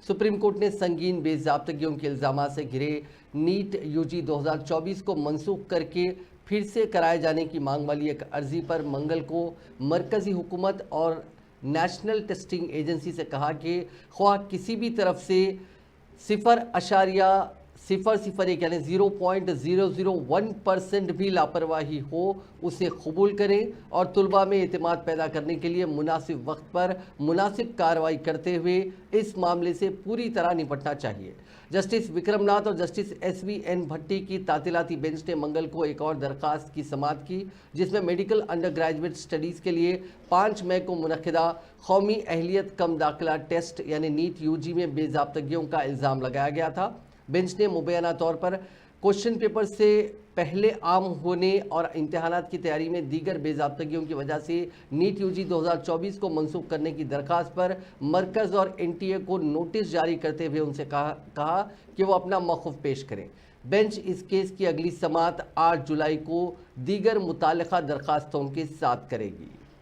Supreme court ने संगीन बेज़ाब्तगियों के इल्ज़ामात से घिरे नीट यूजी 2024 को मनसूख करके फिर से कराए जाने की मांग वाली एक अर्जी पर मंगल को मरकज़ी हुकूमत और नेशनल टेस्टिंग एजेंसी से कहा कि ख्वाह किसी भी तरफ से 0.001 यानी 0.001% भी लापरवाही हो उसे कबूल करें और तुलबा में एतमाद पैदा करने के लिए मुनासिब वक्त पर मुनासिब कार्रवाई करते हुए इस मामले से पूरी तरह निपटना चाहिए। जस्टिस विक्रमनाथ और जस्टिस SVN भट्टी की तातीलाती बेंच ने मंगल को एक और दरखास्त की समाअत की, जिसमें मेडिकल अंडर ग्रेजुएट स्टडीज़ के लिए 5 मई को मुनक़िदा कौमी अहलियत कम दाखिला टेस्ट यानी नीट यूजी में बेज़ाब्तगियों का इल्ज़ाम लगाया गया था। बेंच ने मुबैना तौर पर क्वेश्चन पेपर से पहले आम होने और इम्तिहानात की तैयारी में दीगर बेज़ाब्तगियों की वजह से नीट यूजी 2024 को मनसूख करने की दरखास्त पर मरकज़ और NTA को नोटिस जारी करते हुए उनसे कहा कि वो अपना मौक़िफ़ पेश करें। बेंच इस केस की अगली समाअत 8 जुलाई को दीगर मुताल्लिक़ा दरखास्तों के साथ करेगी।